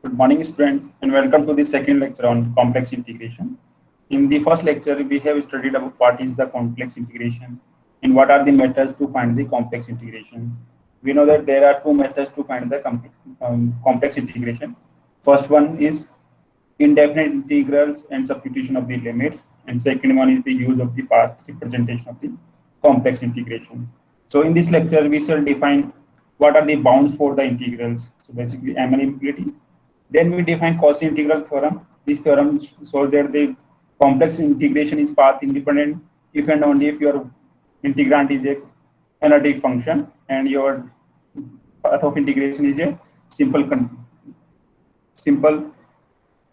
Good morning, students, and welcome to the second lecture on complex integration. In the first lecture, we have studied about what is the complex integration and what are the methods to find the complex integration. We know that there are two methods to find the complex integration. First one is indefinite integrals and substitution of the limits, and second one is the use of the path representation of the complex integration. So in this lecture, we shall define what are the bounds for the integrals. So basically, ML infinity. Then we define Cauchy integral theorem. This theorem shows that the complex integration is path independent if and only if your integrand is a analytic function and your path of integration is a simple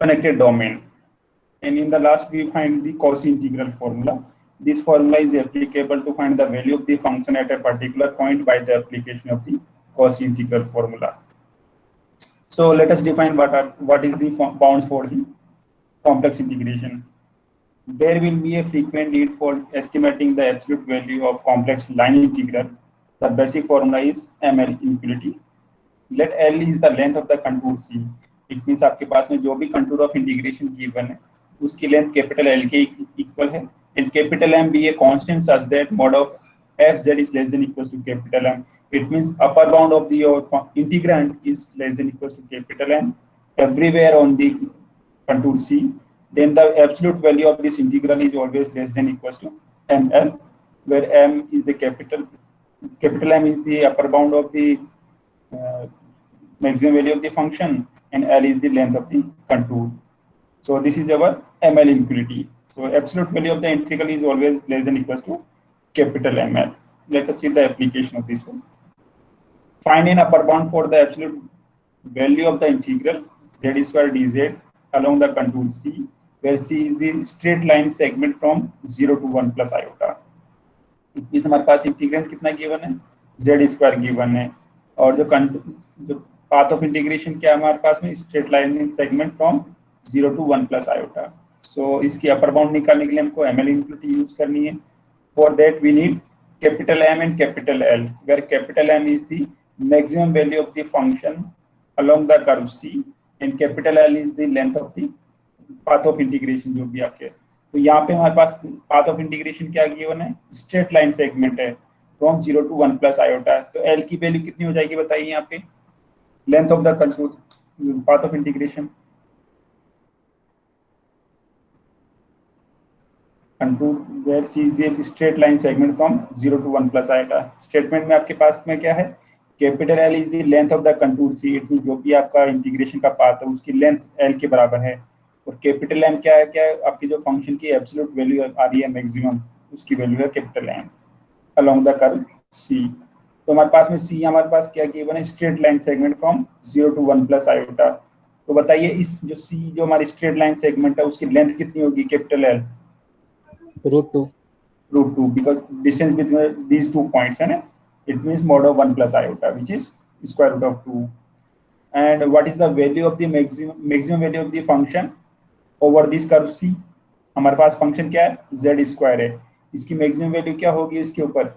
connected domain. And in the last, we find the Cauchy integral formula. This formula is applicable to find the value of the function at a particular point by the application of the Cauchy integral formula. So let us define what is the bounds for the complex integration. There will be a frequent need for estimating the absolute value of complex line integral. The basic formula is ML infinity. Let L is the length of the contour C. It means आपके पास में जो भी contour of integration given है, उसकी length capital L के equal है, and capital M be a constant such that mod of fz is less than equals to capital M. It means upper bound of the integrand is less than equals to capital M everywhere on the contour C. Then the absolute value of this integral is always less than equals to ML, where M is the capital M is the upper bound of the maximum value of the function, and L is the length of the contour. So this is our ML infinity. So absolute value of the integral is always less than equals to capital ML. Let us see the application of this one. Find an upper bound for the absolute value of the integral z square dz along the contour C, where C is the straight line segment from 0 to 1 plus iota. It means हमारे पास integrant कितना given है, z square given है, और जो path of integration क्या है हमारे पास में, straight line segment from 0 to 1 plus iota. So इसकी अपर बाउंड निकालने के लिए हमको ML infinity यूज करनी है. For that we need capital M and capital L, where capital M is the maximum value of the function along the curve C, and capital L is the length of the path of integration जो भी आपके. तो यहाँ पे हमारे पास path of integration क्या given है, straight line segment है from 0 to 1 plus iota. तो L की वैल्यू कितनी हो जाएगी बताइए यहाँ पे, length of the path of integration contour where C is the straight line segment from 0 to 1 plus iota. Statement में आपके पास में क्या है, capital L is the length of the contour C. It mean जो भी आपका इंटीग्रेशन का पाथ है उसकी लेंथ L के बराबर है, और कैपिटल M क्या है आपकी जो फंक्शन की एब्सोल्यूट वैल्यू आ रही है मैक्सिमम, उसकी वैल्यू है capital M along the curve C. तो हमारे पास में C हमारे पास क्या गिवन है, straight line segment from 0 to 1 plus iota. तो बताइए इस जो C जो हमारी स्ट्रेट लाइन सेगमेंट है उसकी लेंथ कितनी होगी capital L? √2 because distance between these 2 points है ना, it means mod of 1 plus iota which is square root of 2. And what is the value of the maximum value of the function over this curve C? हमारे पास function क्या है, z square है, इसकी maximum value क्या होगी इसके ऊपर,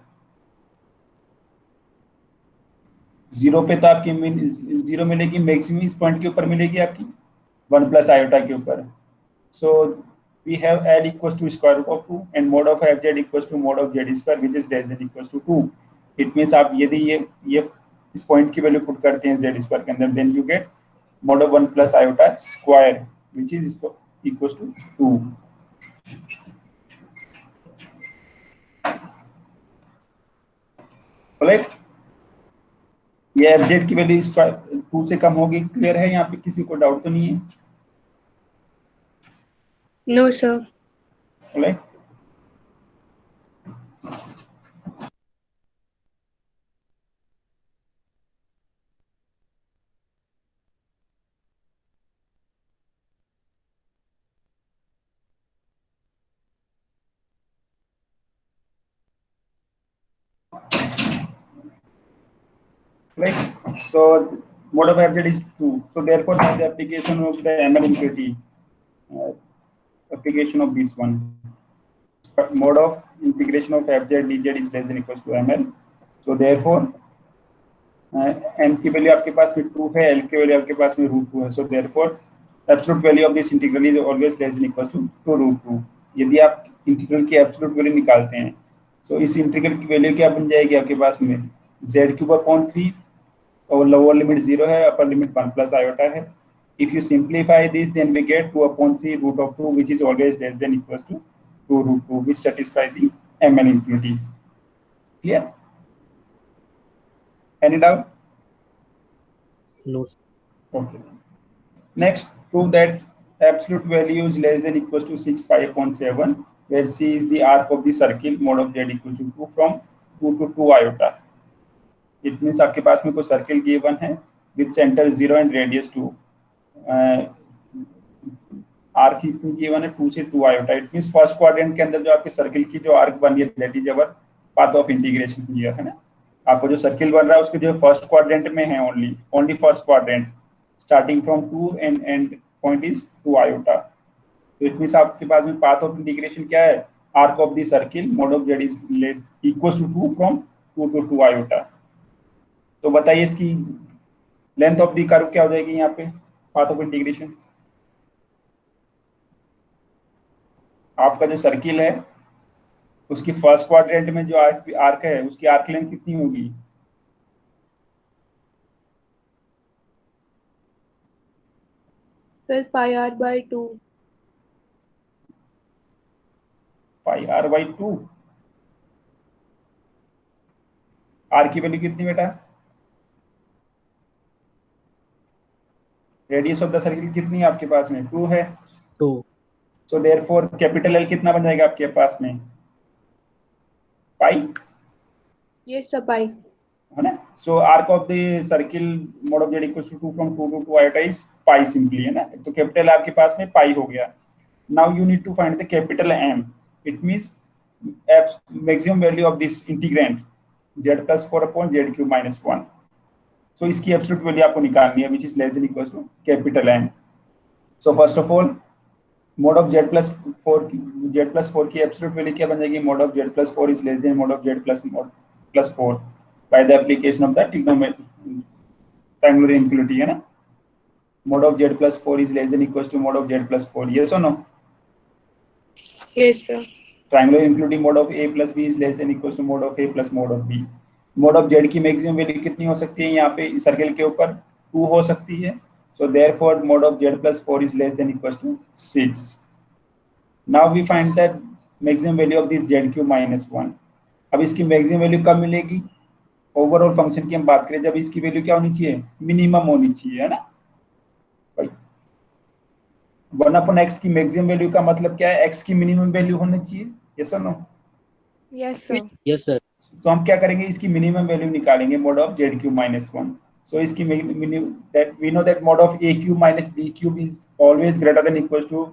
0 पे तो आपकी 0 मिलेगी, मैक्सिमम इस पॉइंट के ऊपर मिलेगी आपकी 1 plus iota के ऊपर. So we have L equals to square root of 2 and mod of fz equals to mod of z square which is less than equals to 2. It means आप यदि ये इस पॉइंट की वैल्यू पुट करते हैं z square के अंदर, then you get mod of 1 plus iota square which is equals to 2. Right? ये fz की वैल्यू स्क्वायर 2 से कम होगी, क्लियर है? यहाँ पे किसी को डाउट तो नहीं है? No, sir. Right? Right? So mode of fz is 2. So therefore, the application of the ML infinity, application of this one, mode of integration of fz dz is less than equals to ML. So therefore, n की value आपके पास में 2 है, l की value आपके पास में √2 है, so therefore absolute value of this integral is always less than equal to √2। यदि आप इंटीग्रल की एब्सोल्यूट वैल्यू निकालते हैं, सो इस इंटीग्रल की वैल्यू क्या बन जाएगी आपके पास में, z³ और लोअर लिमिट 0 है, अपर लिमिट 1 प्लस आयोटा है। If you simplify this, then we get 2/3 √2, which is always less than equals to 2 √2, which satisfy the ML infinity. Clear? Any doubt? No. Okay. Next, prove that absolute value is less than equals to 6 pi upon 7, where C is the arc of the circle, mod of z equals to 2 from 2 to 2 iota. It means आपके पास में कोई circle given है with center 0 and radius 2. Arc given है 2 से 2 iota. It means first quadrant के अंदर जो आपके सर्किल की जो आर्क बनी है that is our path of integration here, है ना। आपको जो सर्किल बन रहा है उसके जो फर्स्ट क्वाड्रेंट में है, only first quadrant starting from 2 end end point is 2 iota. तो इट मींस आपके पास में पाथ ऑफ इंटीग्रेशन क्या है, arc of the circle mod of z is equals to 2 from 2 to 2 iota. तो बताइए इसकी लेंथ ऑफ द कर्व क्या हो जाएगी यहाँ पे पाथ ऑफ इंटीग्रेशन। आपका जो सर्किल है उसकी फर्स्ट क्वाड्रेंट में जो आर्क है उसकी आर्क लेंथ कितनी होगी, सर πr/2। πr/2। आर की वैल्यू कितनी बेटा, रेडियस ऑफ द सर्किल कितनी है आपके पास में, 2 है। 2। सो देयरफॉर कैपिटल एल कितना बन जाएगा आपके पास में, पाई। यस सर, पाई, है ना। So arc of the circle mod of z equals to 2 from 2 to 2 iota is pi simply, है ना। तो कैपिटल आपके पास में पाई हो गया। Now you need to find the capital M. It means maximum value of this integrand z+4/z³ - 1। So इसकी absolute value आपको निकालनी है, which is less than equal to capital M. So first of all mod of z+4 की absolute value क्या बन जाएगी, mod of z+4 is less than mod of z+4 by the application of the triangular inequality, है ना। mod of z+4 is less than equals to mod of z+4, yes or no? Yes sir. triangular inequality mod of a plus b is less than equals to mod of a plus mod of b। mod of z की maximum value कितनी हो सकती है यहाँ पे circle के ऊपर, 2 हो सकती है। so therefore mod of z+4 is less than equals to 6। now we find the maximum value of this z³ - 1। अब इसकी मैक्सिमम वैल्यू कब मिलेगी, ओवरऑल फंक्शन की हम बात करें जब इसकी वैल्यू क्या होनी चाहिए, मिनिमम होनी चाहिए, है ना भाई। 1/x की मैक्सिमम वैल्यू का मतलब क्या है, x की मिनिमम वैल्यू होनी चाहिए, यस और no. Yes sir. Yes sir. तो हम क्या करेंगे, इसकी मिनिमम वैल्यू निकालेंगे mod of z³ - 1। सो इसकी that we know that mod of a³ - b³ is always greater than equals to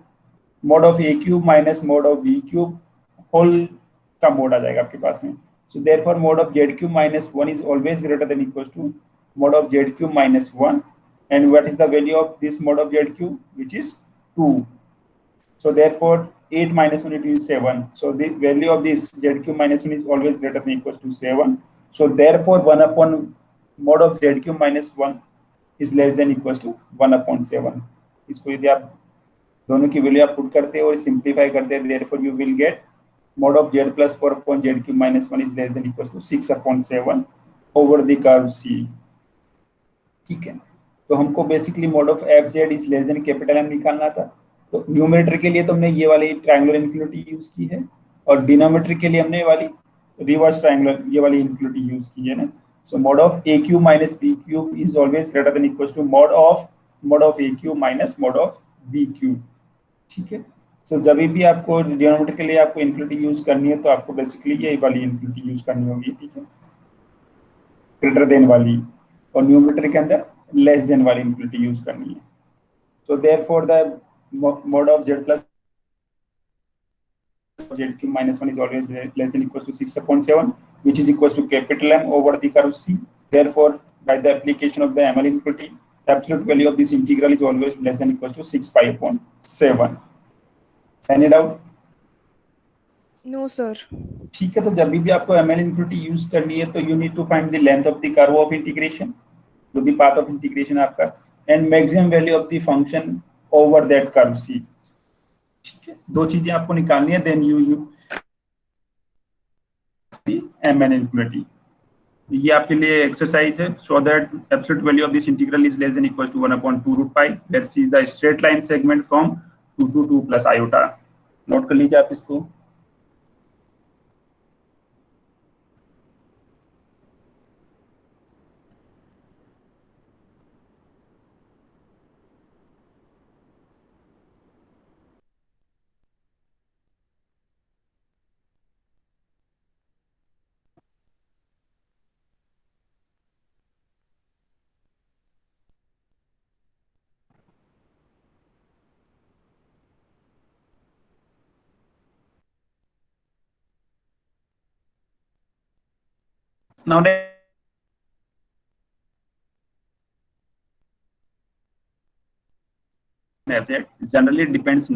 mod of a³ - mod of b³ whole का mod आ जाएगा आपके पास में। So therefore mod of z³ - 1 is always greater than equals to mod of z³ - 1, and what is the value of this mod of z³, which is 2। so therefore 8 - 1 it is 7, so the value of this z³ - 1 is always greater than equals to 7। so therefore 1 / mod of z³ - 1 is less than equals to 1/7। इसको यदि आप दोनों की value आप put करते हैं और simplify करते हैं, therefore you will get mod of z+4/z³ - 1 is less than equals to 6/7 over the curve C। ठीक है, तो हमको basically mod of fz is less than capital M निकालना था। तो न्यूमरेटर के लिए तो हमने ये वाली ट्रायंगुलर इनक्लूटी यूज की है, और डिनोमिनेटर के लिए हमने ये वाली रिवर्स ट्रायंगुलर ये वाली इनक्लूटी यूज की है ना। सो mod of a³ - b³ is always greater than equals to mod of a³ - mod of b³। ठीक है, सो जब भी आपको डिनोमिनेटर के लिए आपको इनक्लूटी यूज करनी है तो आपको बेसिकली ये वाली इनक्लूटी यूज करनी होगी, ठीक है, ग्रेटर देन वाली, और न्यूमरेटर के अंदर लेस देन वाली इनक्लूटी यूज करनी है। So therefore the mod of z+z³ - 1 is always less than equals to 6/7, which is equals to capital M over the curve C। therefore by the application of the ML inequality, the absolute value of this integral is always less than equals to 6 pi/7। Any doubt? No, sir. ठीक है, तो जब भी आपको ML infinity use करनी है तो you need to find the length of the curve of integration, जो भी पाथ ऑफ इंटीग्रेशन आपका, and maximum value of the function over that curve C. ठीक है, दो चीजें आपको निकालनी है, देन यू एमएल इनफिनिटी। ये आपके लिए एक्सरसाइज है। So that absolute value of this integral is less than equal to 1/2 root pi, that C is the straight line segment from 2 to 2 plus iota. Note कर लीजिए आप इसको। Now that fz generally depends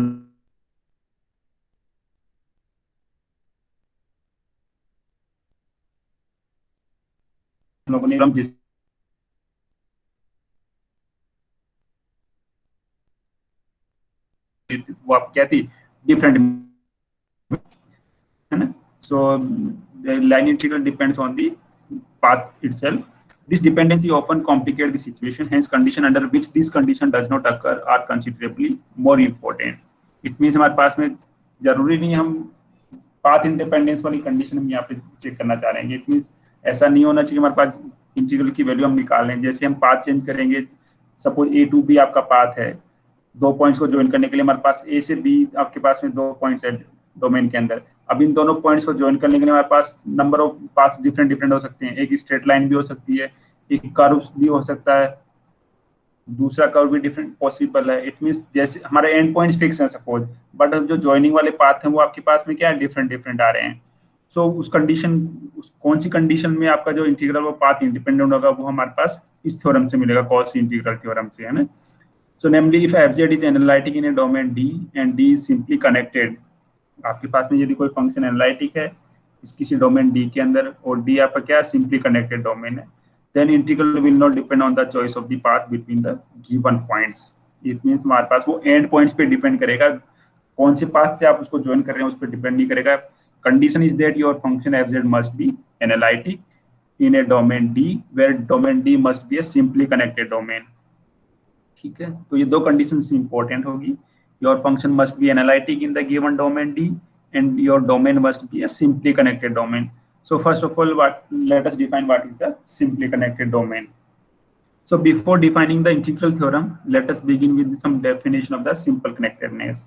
लोगों ने जिस वो आप क्या थी डिफरेंट है ना। सो the line integral depends on the path itself. This dependency often complicates the situation, hence condition under which this condition does not occur are considerably more important. It means हमारे पास में जरूरी नहीं हम पाथ इंडिपेंडेंस वाली condition हम यहाँ पे चेक करना चाह रहे हैं। इट मींस ऐसा नहीं होना चाहिए हमारे पास इंटीग्रल की वैल्यू हम निकाल लें। जैसे हम पाथ चेंज करेंगे, सपोज ए टू बी आपका पाथ है, दो पॉइंट्स को ज्वाइन करने के लिए हमारे पास ए से बी आपके पास में दो पॉइंट्स है डोमेन के अंदर। अब इन दोनों पॉइंट्स को ज्वाइन करने के लिए हमारे पास नंबर ऑफ पाथ्स डिफरेंट हो सकते हैं। एक स्ट्रेट लाइन भी हो सकती है, एक कर्व भी हो सकता है, दूसरा कर्व भी डिफरेंट पॉसिबल है। इट मींस जैसे हमारे एंड पॉइंट्स फिक्स हैं सपोज, बट जो ज्वाइनिंग वाले पाथ हैं वो आपके पास में क्या है डिफरेंट आ रहे हैं। सो उस कंडीशन कौन सी कंडीशन में आपका जो इंटीग्रल वो पाथ इंडिपेंडेंट होगा वो हमारे पास इस थ्योरम से मिलेगा, कॉची इंटीग्रल थ्योरम से, है ना। So namely if fz is analytic in a domain d and d is simply connected, आपके पास में यदि कोई फंक्शन एनालिटिक है इस किसी डोमेन d के अंदर और d आपका क्या सिंपली कनेक्टेड डोमेन है, then integral will not depend on the choice of the path between the given points. It means हमारे पास वो end points पे डिपेंड करेगा, कौन से पाथ से आप उसको ज्वाइन कर रहे हैं उस पर डिपेंड नहीं करेगा। Condition is that your function fz must be analytic in a domain d where domain d must be a simply connected domain. ठीक है, तो ये दो कंडीशंस इंपॉर्टेंट होगी। Your function must be analytic in the given domain d and your domain must be a simply connected domain. So first of all, let us define what is the simply connected domain. So before defining the integral theorem, let us begin with some definition of the simple connectedness.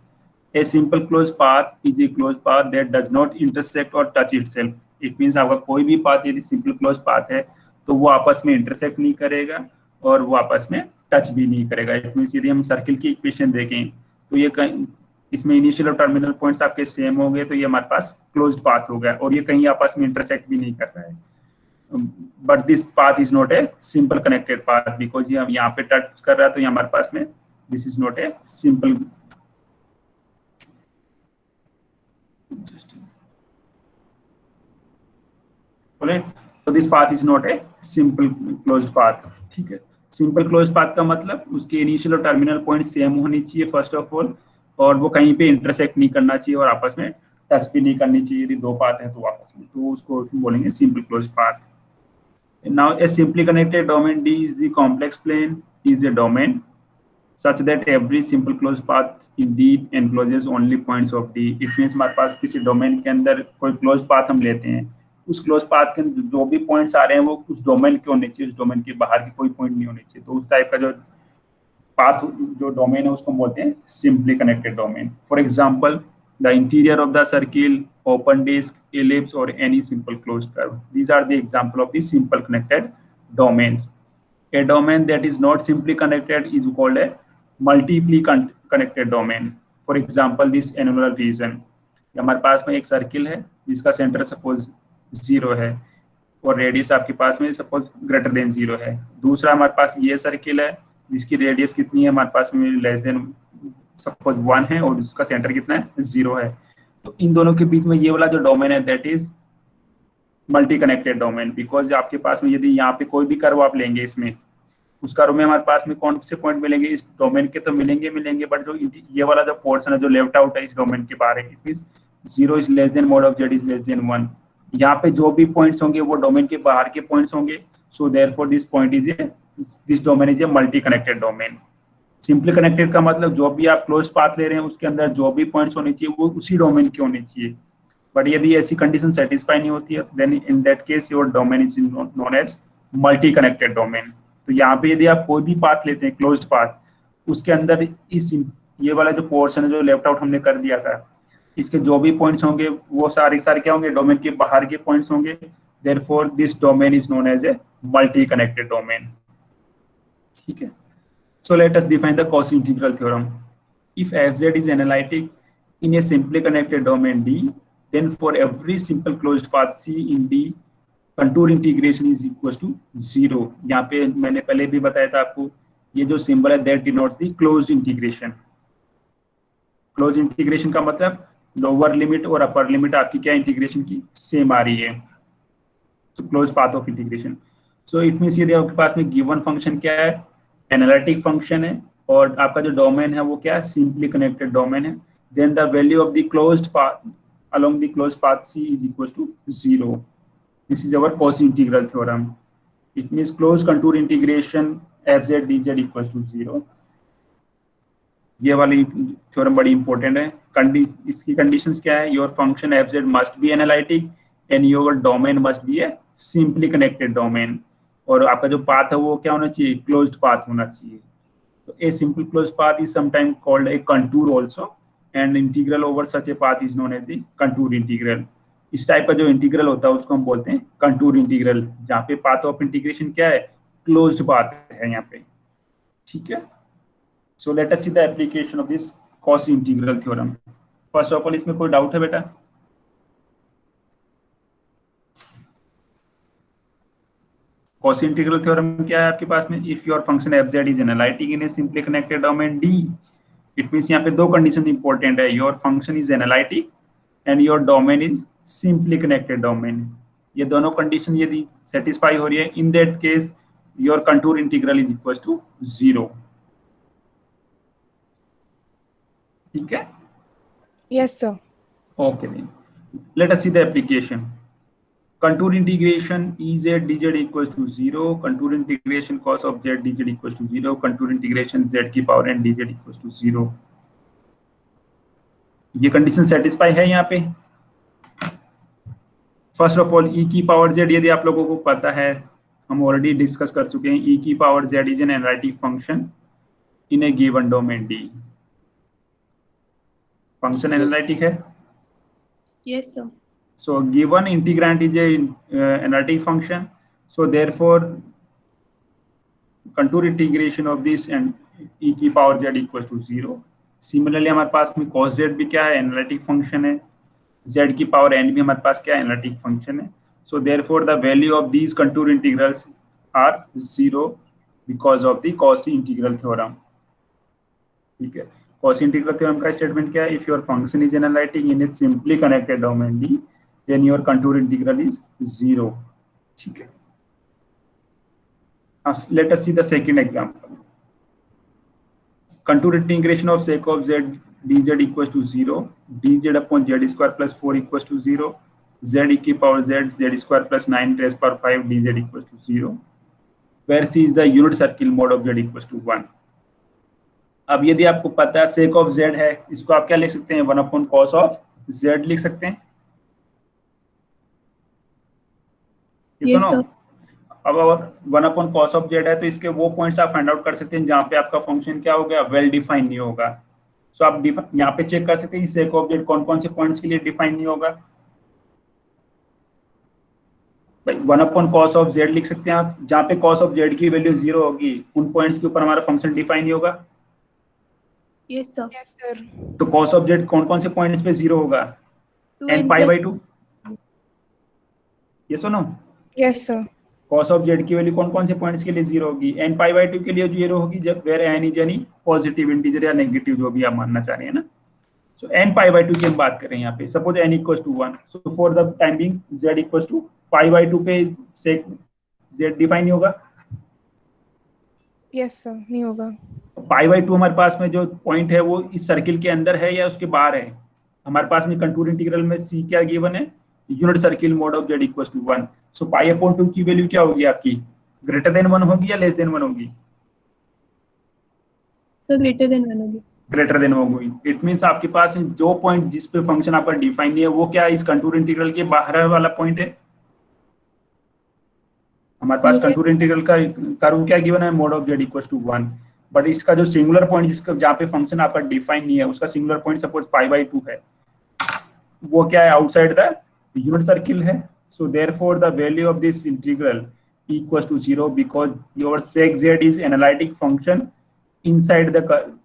A simple closed path is a closed path that does not intersect or touch itself. It means आपका कोई भी path यदि simple closed path है तो वो आपस में intersect नहीं करेगा और वो आपस में टच भी नहीं करेगा। इट मींस यदि हम सर्किल की इक्वेशन देखें तो ये कहीं इसमें इनिशियल और टर्मिनल पॉइंट्स आपके सेम हो गए तो ये हमारे पास क्लोज्ड पाथ हो गया और ये कहीं आपस में इंटरसेक्ट भी नहीं कर रहा है। But this path is not a simple connected path because ये हम यहाँ पे टच कर रहा है तो ये हमारे पास में this is not a simple तो this path is not a simple closed path. ठीक है, सिंपल क्लोज्ड पाथ का मतलब उसके इनिशियल और टर्मिनल पॉइंट सेम होनी चाहिए फर्स्ट ऑफ ऑल, और वो कहीं पे इंटरसेक्ट नहीं करना चाहिए और आपस में टच भी नहीं करनी चाहिए। यदि दो पाथ है तो आपस में, तो उसको बोलेंगे simple closed path. Now A simply connected domain D is the complex plane is a domain such that every simple closed path in D encloses only points of D. It means हमारे पास किसी domain के अंदर कोई closed path हम लेते हैं, उस close path के जो भी पॉइंट्स आ रहे हैं वो उस डोमेन के होने चाहिए, उस डोमेन के बाहर के कोई पॉइंट नहीं होने चाहिए। तो उस टाइप का जो पाथ जो डोमेन है उसको बोलते हैं simply connected domain. For example the interior of the circle, open disc, ellipse or any simple closed curve. These are the example of the simple connected domains. A domain that is not simply connected is called a multiply connected domain. For example, this annular region. हमारे पास में एक circle है जिसका centre suppose 0 है और radius आपके पास में सपोज ग्रेटर देन 0 है। दूसरा हमारे पास ये सर्किल है जिसकी रेडियस कितनी है हमारे पास में लेस देन सपोज 1 है और उसका सेंटर कितना है 0 है। तो इन दोनों के बीच में ये वाला जो डोमेन है that is multi connected domain, because आपके पास में यदि यहाँ पे कोई भी कर्व आप लेंगे इसमें, उस कर्व में हमारे पास में कौन से पॉइंट मिलेंगे, इस डोमेन के तो मिलेंगे, बट जो ये वाला जो पोर्शन है जो लेफ्ट आउट है इस डोमेन के बाहर है, it means 0 is less then mod of z is less then 1। यहाँ पे जो भी पॉइंट्स होंगे वो डोमेन के बाहर के पॉइंट्स होंगे, सो therefore this domain is a multi connected domain. Simply connected का मतलब जो भी आप क्लोज पाथ ले रहे हैं उसके अंदर जो भी पॉइंट्स होने चाहिए वो उसी डोमेन के होने चाहिए, बट यदि ऐसी कंडीशन सेटिस्फाई नहीं होती है then in that case your domain is known as multi connected domain. तो यहाँ पे यदि आप कोई भी पाथ लेते हैं क्लोज्ड पाथ, उसके अंदर इस ये वाला जो पोर्शन है जो लेफ्ट आउट हमने कर दिया था, इसके जो भी पॉइंट्स होंगे वो सारे क्या होंगे, डोमेन के बाहर के पॉइंट्स होंगे, therefore this domain is known as a multi connected domain. ठीक है, so let us define the Cauchy integral theorem. If fz is analytic in a simply connected domain D, then for every simple closed path C in D, contour integration is equals to 0। यहाँ पे मैंने पहले भी बताया था आपको, ये जो सिंबल है that denotes the closed integration। closed integration का मतलब लोअर लिमिट और अपर लिमिट आपकी क्या इंटीग्रेशन की सेम आ रही है, so closed path of integration। so it means यदि आपके पास में given फंक्शन क्या है, एनालिटिक फंक्शन है, और आपका जो डोमेन है वो क्या है, सिंपली कनेक्टेड डोमेन है, then the value of the closed path along the closed path C is equals to 0। This is our Cauchy integral theorem. It means close contour integration fz dz equals to 0। ये वाली theorem बड़ी important है। इसकी conditions क्या है, your function fz must be analytic and your domain must be A simply connected domain, और आपका जो पाथ है वो क्या होना चाहिए, क्लोज्ड पाथ होना चाहिए। तो a simple closed path is sometime called a contour also, and integral over such a path is known as the contour integral. इस टाइप का जो इंटीग्रल होता है उसको हम बोलते हैं कंटूर इंटीग्रल, जहाँ पे पाथ ऑफ इंटीग्रेशन क्या है, क्लोज्ड पाथ है यहाँ पे। ठीक है, so late us see the application of this Cauchy integral theorem. First of all इसमें कोई डाउट है बेटा? Cauchy इंटीग्रल थ्योरम क्या है आपके पास में, if your function fz is analytic in a simply connected domain D, it means यहाँ पे दो कंडीशन इंपॉर्टेंट है, your function is analytic and your domain is simply connected domain. ये दोनों कंडीशन यदि सेटिस्फाई हो रही है, in that case your contour integral is equal to 0। ठीक है, Yes, sir. okay then let us see the application. Contour integration Ez dz equals to 0, contour integration cos of z dz equals to 0, contour integration z की power n dz equals to 0। ये condition satisfy है यहाँ पे। First of all e की power z, यदि आप लोगों को पता है, हम ऑलरेडी डिस्कस कर चुके हैं, e की power z is an analytic function in A given domain D। Function analytic है। Yes, sir. So given integrand is a analytic function, so therefore contour integration of this and e की power z equals to 0। Similarly हमारे पास में cos z भी क्या है, analytic function है, z की पावर n भी हमारे पास क्या है, एनालिटिक फंक्शन है। So therefore the value of these contour integrals are 0 because of the Cauchy integral theorem। ठीक है, Cauchy integral theorem का स्टेटमेंट क्या है, if your function is analytic in a simply connected domain D, then your contour integral is 0। ठीक है, let us see the second example। contour integration of sec of z dz equals to 0, dz upon z square plus 4 equals to 0, z e की power z square plus 9 raised power 5 dz equals to 0, where c is the unit circle mod of z equals to 1। अब यदि आपको पता है sec of z है, इसको आप क्या लिख सकते हैं, 1 upon cos of z लिख सकते हैं। Yes, sir. अब अगर 1 अपॉन cos ऑफ z है तो इसके वो पॉइंट्स आप फाइंड आउट कर सकते हैं जहां पे आपका फंक्शन क्या हो गया, वेल डिफाइन नहीं होगा। सो आप यहाँ पे चेक कर सकते हैं sec ऑफ z कौन कौन से पॉइंट्स के लिए डिफाइन नहीं होगा। भाई 1 अपॉन cos ऑफ z लिख सकते हैं आप, जहां पे cos ऑफ z की वैल्यू 0 होगी उन पॉइंट्स के ऊपर हमारा फंक्शन डिफाइन नहीं होगा। Yes, sir. Yes, sir. तो cos ऑफ z कौन कौन से पॉइंट्स पे 0 होगा, n पाई बाई 2। ये सुनो, Yes, sir. cos of z की वैल्यू कौन कौन से पॉइंट्स के लिए 0 होगी, n पाई बाई 2 के लिए 0 होगी, जब where n is any positive integer या नेगेटिव जो भी आप मानना चाह रहे हैं ना। सो n पाई बाई 2 की हम बात कर रहे हैं यहाँ पे, suppose n equals to 1, so for the time being z equals to pi by 2 पे सेक z डिफाइन नहीं होगा। यस सर, नहीं होगा। पाई बाई 2 हमारे पास में जो पॉइंट है वो इस सर्किल के अंदर है या उसके बाहर है। हमारे पास में कंटूर इंटीग्रल में c क्या गिवन है, unit circle mod of z equals to 1। So pi upon 2 की वैल्यू क्या होगी आपकी, ग्रेटर देन 1 होगी या लेस देन 1 होगी? सर ग्रेटर देन 1 होगी। ग्रेटर देन होगी। इट मींस आपके पास में जो पॉइंट जिस पे फंक्शन आपका डिफाइन नहीं है वो क्या है, इस कंटूर इंटीग्रल के बाहर वाला पॉइंट है। हमारे पास Yes, कंटूर इंटीग्रल का कर्व क्या गिवन है, mod of z equals to 1, but इसका जो सिंगुलर पॉइंट जिसका जहाँ पे फंक्शन आपका डिफाइन नहीं है उसका singular point suppose pi by 2 है, वो क्या है, आउटसाइड द यूनिट सर्किल है। So therefore the value of this integral equals to 0 because your sec z is analytic function inside the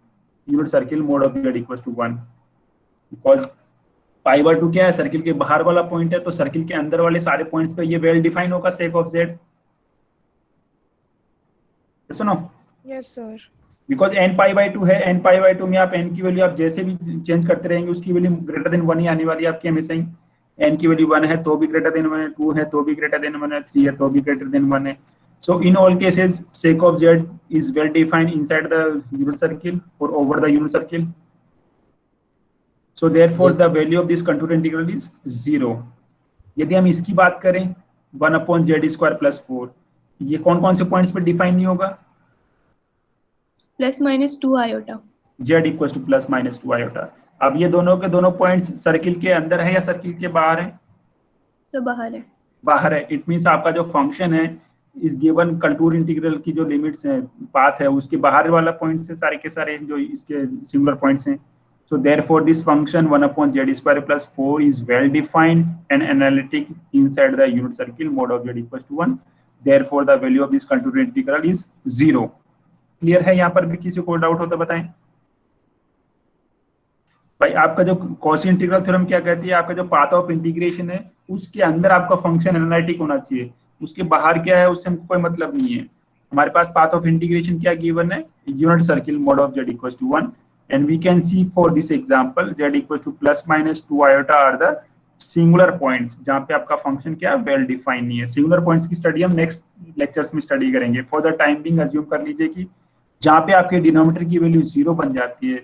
unit circle mod of z equals to 1। Because pi by 2 क्या है, circle के बाहर वाला point है, तो circle के अंदर वाले सारे पॉइंट्स पे ये वेल डिफाइन होगा sec ऑफ z। सुनो, yes sir. Because n pi by 2 है, n पाई बाई 2 में आप n की वैल्यू आप जैसे भी चेंज करते रहेंगे उसकी वैल्यू ग्रेटर देन 1 ही आने वाली है आपकी हमेशा ही। n की वैल्यू 1 है तो भी ग्रेटर देन 1 है, 2 है तो भी ग्रेटर देन 1 है, 3 है तो भी ग्रेटर देन 1 है। So in all cases sec of z is well defined inside the unit circle और over the unit circle. So therefore Yes. The value of this contour integral is 0। यदि हम इसकी बात करें 1 अपॉन z स्क्वायर प्लस 4, ये कौन कौन से पॉइंट्स पे डिफाइन नहीं होगा, plus minus 2 iota. z equal to plus minus 2 iota. अब ये दोनों के दोनों पॉइंट्स सर्किल के अंदर है या सर्किल के बाहर है? सर बाहर है। बाहर है। इट मींस आपका जो फंक्शन है इस गिवन कंटूर इंटीग्रल की जो लिमिट्स है, पाथ है, उसके बाहर वाला पॉइंट से सारे के सारे जो इसके सिंगुलर पॉइंट्स हैं। So therefore this function 1 upon z square plus 4 is well defined and analytic inside the unit circle mod of z equal to 1। Therefore the value of this contour integral is 0। Clear है? यहाँ पर भी किसी को doubt हो तो बताएं भाई। आपका जो कॉची इंटीग्रल थ्योरम क्या कहती है, आपका जो पाथ ऑफ इंटीग्रेशन है उसके अंदर आपका फंक्शन एनालिटिक होना चाहिए, उसके बाहर क्या है उससे हमको कोई मतलब नहीं है। हमारे पास पाथ ऑफ इंटीग्रेशन क्या गिवन है, unit circle mod of z equal to 1 and we can see for this example z equal to plus minus 2 iota are the singular points जहाँ पे आपका फंक्शन क्या वेल डिफाइन नहीं है। Singular points की study हम next lectures में study करेंगे। For the time being assume कर लीजिए कि जहाँ पे आपके डिनोमिनेटर की वैल्यू 0 बन जाती है,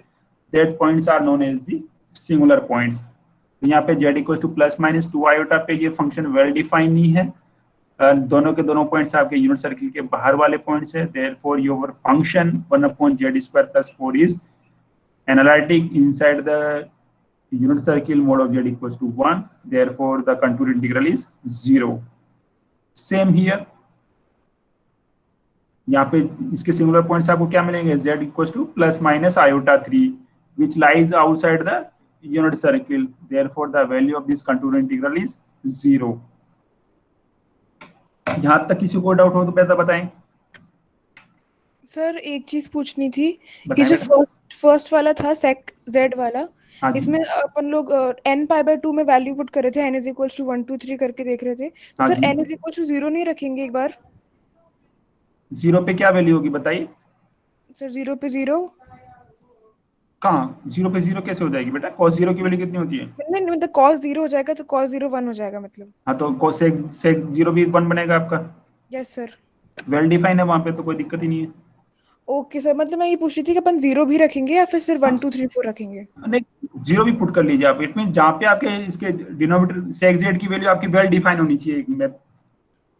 that points are known as the singular points. तो यहाँ पे z equal to plus minus 2 iota पे ये फंक्शन वेल डिफाइन नहीं है, दोनों के दोनों पॉइंट्स आपके यूनिट सर्किल के बाहर वाले पॉइंट्स है। Therefore your function 1 upon z square plus 4 is analytic inside the unit circle mode of z equals to 1, therefore the contour integral is 0. Same here, यहाँ पे इसके सिंगुलर पॉइंट्स आपको क्या मिलेंगे, z equals to plus minus iota 3 which lies outside the unit circle, therefore the value of this contour integral is 0. यहाँ तक किसी को डाउट हो तो पहले बताएं। सर एक चीज पूछनी थी कि बताएं जो बेटा। फर्स्ट वाला था sec z वाला, हाँ जी। इसमें अपन लोग n पाई बाय 2 में वैल्यू पुट कर रहे थे, n इज इक्वल टू 1 2 3 करके देख रहे थे। तो हाँ sir ji. n is equal to 0 नहीं रखेंगे एक बार? 0 पे क्या वैल्यू होगी बताइए। सर 0 पे 0 कहाँ 0 पे 0 कैसे हो जाएगी बेटा, cos 0 की वैल्यू कितनी होती है? नहीं मतलब cos 0 हो जाएगा तो cos 0 1 हो जाएगा मतलब। हाँ तो cos sec 0 भी 1 बनेगा आपका। Yes sir. वेल डिफाइन है वहाँ पे तो कोई दिक्कत ही नहीं है। ओके सर, मतलब मैं ये पूछ रही थी कि अपन 0 भी रखेंगे या फिर सिर्फ 1 2 3 4 रखेंगे? नहीं 0 भी पुट कर लीजिए आप। इट मीन जहाँ पे आपके इसके डिनोमिनेटर sec z की वैल्यू आपकी वेल डिफाइन होनी चाहिए।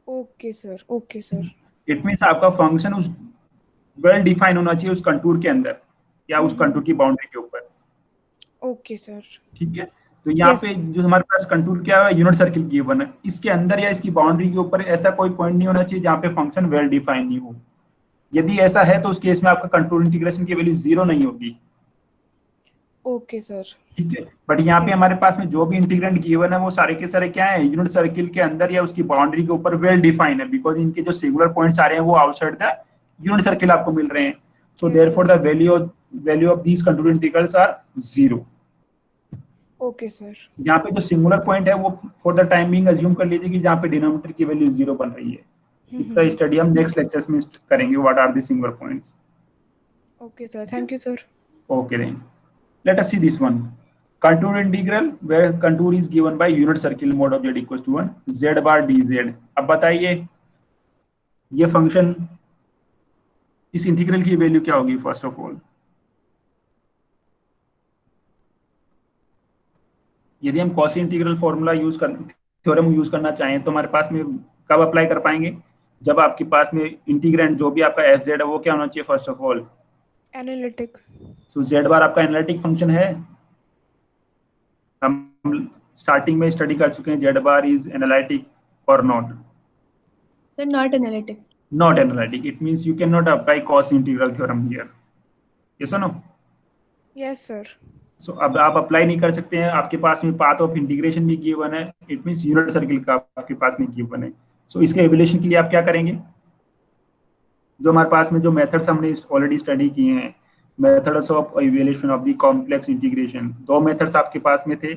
Okay sir, okay sir. It means आपका फंक्शन उस वेल डिफाइन होना चाहिए उस कंटूर के अंदर या उस कंटूर की बाउंड्री के ऊपर। Okay sir. ठीक है, तो यहाँ Yes. पे जो हमारे पास कंटूर क्या है, यूनिट सर्किल गिवन है, इसके अंदर या इसकी बाउंड्री के ऊपर ऐसा कोई पॉइंट नहीं होना चाहिए जहाँ पे फंक्शन वेल डिफाइन नहीं हो। यदि ऐसा है तो उस केस में आपका कंटूर इंटीग्रेशन की वैल्यू 0 नहीं होगी। Okay sir. ठीक है, बट यहाँ पे हमारे पास में जो भी इंटीग्रेंट गिवन है वो सारे के सारे क्या है, यूनिट सर्किल के अंदर या उसकी बाउंड्री के ऊपर वेल डिफाइन है, बिकॉज इनके जो सिंगुलर पॉइंट्स आ रहे हैं वो आउटसाइड द यूनिट सर्किल आपको मिल रहे हैं। So therefore the value of these contour integrals are 0। Okay sir. यहाँ पे जो सिंगुलर पॉइंट है वो for the time being assume कर लीजिए कि जहाँ पे डिनोमिनेटर की वैल्यू 0 बन रही है। इसका स्टडी हम नेक्स्ट लेक्चर्स में करेंगे, what are the singular points. Okay sir, thank you sir. Okay then let us see this one. Contour integral where contour is given by unit circle mod of z equals to 1 z bar dz. अब बताइए ये function, इस integral की value क्या होगी? First of all यदि हम quasi integral formula theorem use करना चाहें तो हमारे पास में कब अप्लाई कर पाएंगे? जब आपके पास में इंटीग्रेंड जो भी आपका एफ जेड है वो क्या होना चाहिए? First of all analytic. So z bar आपका एनालिटिक फंक्शन है। हम स्टार्टिंग में स्टडी कर चुके हैं जेड बार इज एनालिटिक और not. Sir not analytic. Not analytic. It means you cannot apply cos integral theorem here. Yes or no? Yes sir. So अब आप अप्लाई नहीं कर सकते हैं। आपके पास में पाथ ऑफ इंटीग्रेशन भी गिवन है। इट मींस यूनिट सर्किल का आपके पास में गिवन है। सो इसके एवल्यूएशन के लिए आप क्या करेंगे? जो हमारे पास में जो मेथड्स हमने ऑलरेडी स्टडी किए हैं, methods of evaluation of the complex integration, दो मेथड्स आपके पास में थे,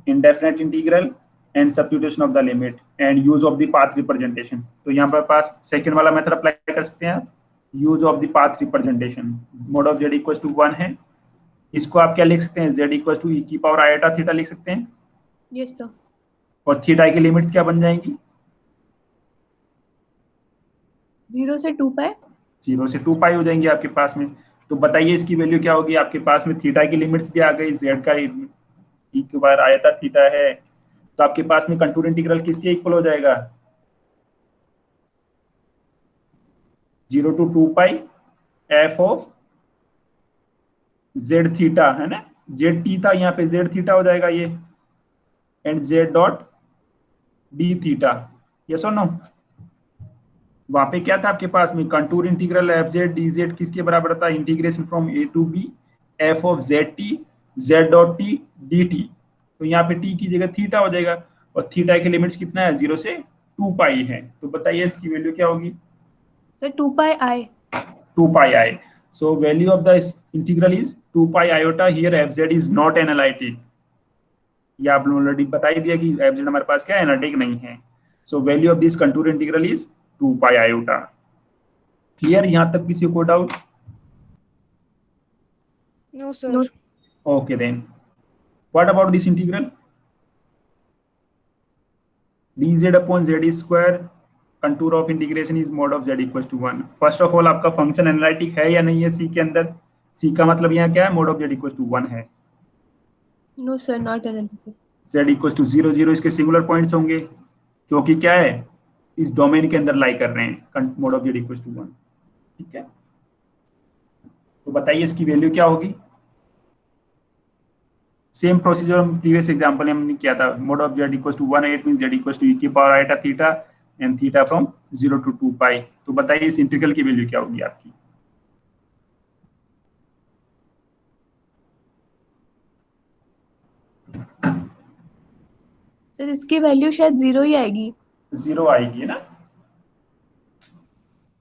indefinite integral and substitution of the limit and use of the path representation. तो यहाँ पर पास सेकंड वाला मेथड अप्लाई कर सकते हैं, use of the path representation. Mod of z equals to 1 है, इसको आप क्या लिख सकते हैं? z इक्वल्स टू e की पावर आयोटा थीटा लिख सकते हैं। Yes sir. और थीटा की लिमिट्स क्या बन जाएंगी? 0 से 2 पाई। 0 से 2 पाई हो जाएंगी आपके पास में। तो बताइए इसकी वैल्यू क्या होगी? आपके पास में थीटा की लिमिट्स भी आ गई, z का e की पावर आयोटा थीटा है, तो आपके पास में कंटूर इंटीग्रल किसके इक्वल हो जाएगा? 0 to 2 pi f of z theta, है ना? z थीटा यहाँ पे z थीटा हो जाएगा ये, एंड z डॉट d थीटा। यस और नो? वहां पे क्या था आपके पास में? Contour integral f z d z किसके बराबर था? Integration from a to b f of z t z dot t d t. तो यहाँ पे t की जगह थीटा हो जाएगा, और थीटा की लिमिट्स कितना है? 0 से 2 पाई है। तो बताइए इसकी वैल्यू क्या होगी? Sir 2 pi I. 2 pi I. So value of the integral is 2 pi iota. Here F Z is not analytic. ये आप ऑलरेडी बता ही दिया कि एफ जेड हमारे पास क्या एनालिटिक नहीं है। So value of this contour integral is 2 pi iota. Clear यहां तक? किसी को doubt? No sir. Okay then. What about this integral? dz upon z square contour of integration is mod of z equals to 1. First of all आपका function analytic है या नहीं है c के अंदर? c का मतलब यहाँ क्या है? mod of z equals to 1 है। No sir not analytic. z equals to 0 0 इसके सिंगुलर पॉइंट्स होंगे जो कि क्या है? इस डोमेन के अंदर लाई कर रहे हैं। mod of z equals to 1। ठीक है, तो बताइए इसकी वैल्यू क्या होगी? सेम प्रोसीजर हम प्रीवियस एग्जांपल में हमने किया था। Mod of z equals to 1 8 means z equals to e की power iota theta and theta from 0 to 2 pi. तो बताइए इस इंटीग्रल की वैल्यू क्या होगी आपकी? सर इसकी वैल्यू शायद 0 ही आएगी। 0 आएगी ना?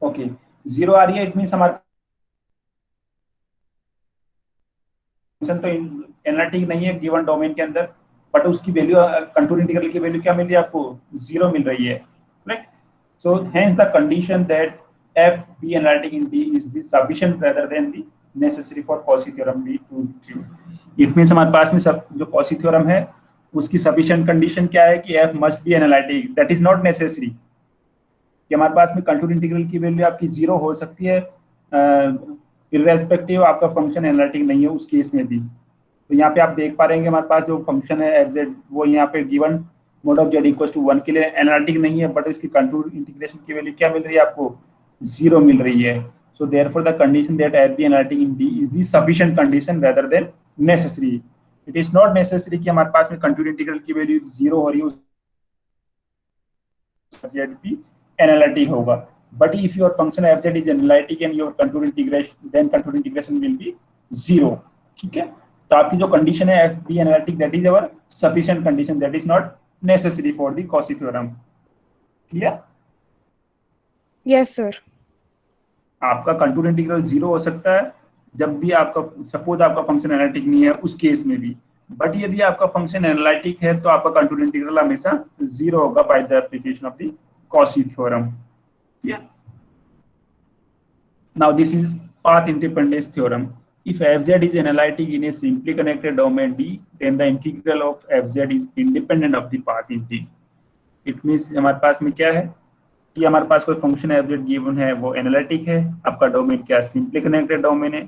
ओके, 0 आ रही है, इट मींस हमारे फंक्शन तो एनालिटिक नहीं है गिवन डोमेन के अंदर, बट उसकी वैल्यू कंटूर इंटीग्रल की वैल्यू क्या मिल रही है आपको? 0 मिल रही है, right? So hence the condition that f be analytic in D is the sufficient rather than the necessary for Cauchy theorem be to true. It means हमारे पास में सब जो Cauchy theorem है उसकी sufficient condition क्या है कि f must be analytic, that is not necessary कि हमारे पास में कंटूर इंटीग्रल की वैल्यू आपकी 0 हो सकती है इररेस्पेक्टिव आपका फंक्शन एनालिटिक नहीं है उस केस में भी। तो यहाँ पे आप देख पा रहे हैं हमारे पास जो फंक्शन है एफ जेड वो यहाँ पे given mod of z equals to 1 के लिए एनालिटिक नहीं है, बट इसकी कंटूर इंटीग्रेशन की वैल्यू क्या मिल रही है आपको? 0 मिल रही है। So therefore the condition that F B analytic in D is the sufficient condition rather than necessary. It is not necessary कि हमारे पास में कंटूर इंटीग्रल की वैल्यू 0 हो रही है जेड भी एनालिटिक होगा, but if your function fz is analytic and your contour integration then contour integration will be 0। ठीक है, तो आपकी जो कंडीशन है f be analytic that is our sufficient condition, that is not necessary for the Cauchy theorem। Clear? Yes sir. आपका contour integral 0 हो सकता है जब भी आपका सपोज आपका फंक्शन एनालिटिक नहीं है उस केस में भी, बट यदि आपका फंक्शन एनालिटिक है तो आपका कंटूर इंटीग्रल हमेशा 0 होगा bye the application of the Cauchy theorem। Yeah. Now this is path independence theorem। if fz is analytic in a simply connected domain D, then the integral of fz is independent of the path in D. It means हमारे पास में क्या है कि हमारे पास कोई function fz given है, वो एनालिटिक है, आपका डोमेन क्या सिंपली कनेक्टेड डोमेन है,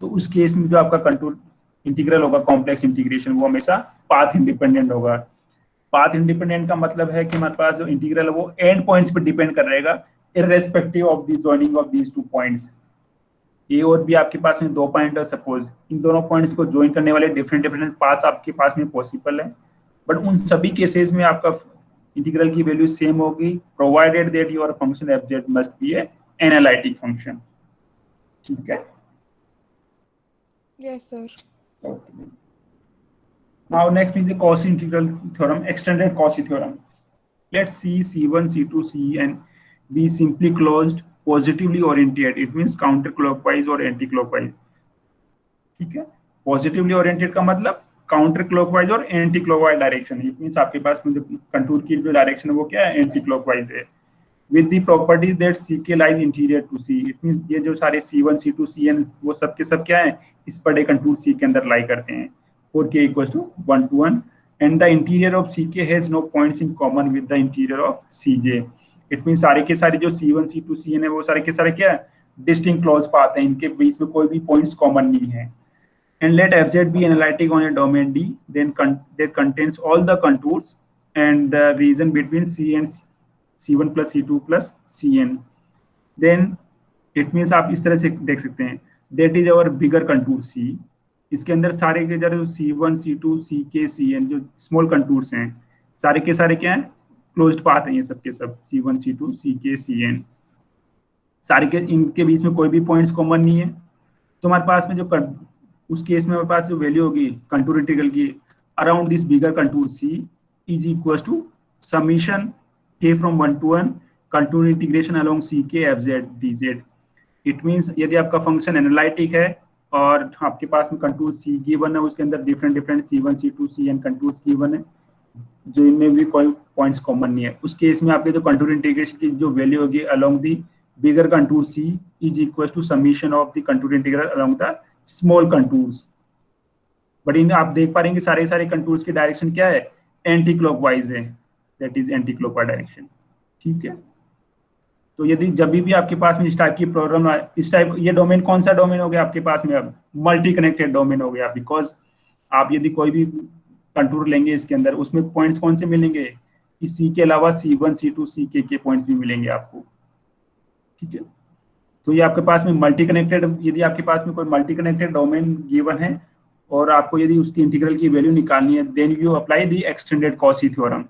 तो उस केस में जो आपका कंटूर इंटीग्रल होगा, कॉम्प्लेक्स इंटीग्रेशन, वो हमेशा पाथ इंडिपेंडेंट होगा। पाथ इंडिपेंडेंट का मतलब है कि हमारे पास जो इंटीग्रल है वो एंड पॉइंट्स पर डिपेंड कर रहेगा, irrespective of the joining of these two points. A और बी आपके पास में 2 पॉइंट है, सपोज इन दोनों पॉइंट्स को ज्वाइन करने वाले डिफरेंट डिफरेंट पाथ्स आपके पास में पॉसिबल है, बट उन सभी केसेस में आपका इंटीग्रल की वैल्यू सेम होगी, provided that your function f z must be a analytic function. ठीक है? Yes, sir. Okay. Now next is the Cauchy integral theorem, extended Cauchy theorem. Let's see C1, C2, Cn be simply closed, positively oriented. It means counterclockwise or anti-clockwise. ठीक है? Positively oriented का मतलब counter clockwise और anti clockwise direction. It means आपके पास में जो contour की जो डायरेक्शन है वो क्या है, एंटी क्लॉकवाइज है, with the properties that ck lies interior to c। It means ये जो सारे c1 c2 cn वो सब के सब क्या है, इस पर कंटूर c के अंदर लाई करते हैं, और k equals to 1 to 1 and the interior of ck has no points in common with the interior of cj। It means सारे के सारे जो c1 c2 cn है वो सारे के सारे क्या है, डिस्टिंक्ट क्लोज पाथ है, इनके बीच में कोई भी पॉइंट्स कॉमन नहीं है। And let fz be analytic on a domain D, then that contains all the contours and the region between c and c1 plus c2 plus cn. Then it means आप इस तरह से देख सकते हैं, that is our bigger contour c। इसके अंदर सारे के जो c1 c2 ck cn जो स्मॉल कंटूर्स हैं, सारे के सारे क्या हैं, क्लोज्ड पाथ हैं, ये सब के सब c1 c2 ck cn, सारे के इनके बीच में कोई भी पॉइंट्स कॉमन नहीं है। तो हमारे पास में जो उस केस में हमारे पास जो वैल्यू होगी कंटूर इंटीग्रल की around this bigger contour c is equal to summation k from 1 to 1 contour integration along ck fz dz। It means यदि आपका फंक्शन एनालिटिक है और आपके पास में कंटूर c गिवन है, उसके अंदर different different c1 c2 cn contours given है, जो इनमें भी कोई पॉइंट्स कॉमन नहीं है, उस केस में आपके जो कंटूर इंटीग्रेशन की जो वैल्यू होगी along the bigger contour c is equal to summation of the contour integral along the small contours. But इन आप देख पा रहे हैं कि सारे सारे कंटूर्स की डायरेक्शन क्या है, एंटी क्लॉकवाइज है, that is anti clockwise direction. ठीक है? तो यदि जब भी आपके पास में इस टाइप की प्रॉब्लम, इस टाइप, ये डोमेन कौन सा डोमेन हो गया आपके पास में, अब मल्टी कनेक्टेड डोमेन हो गया, बिकॉज आप यदि कोई भी कंटूर लेंगे इसके अंदर, उसमें पॉइंट्स कौन से मिलेंगे, इस सी के अलावा c1 c2 ck के पॉइंट्स भी मिलेंगे आपको। ठीक है? तो ये आपके पास में मल्टी कनेक्टेड, यदि आपके पास में कोई मल्टी कनेक्टेड डोमेन गिवन है और आपको यदि उसकी इंटीग्रल की वैल्यू निकालनी है, then you apply the extended Cauchy theorem.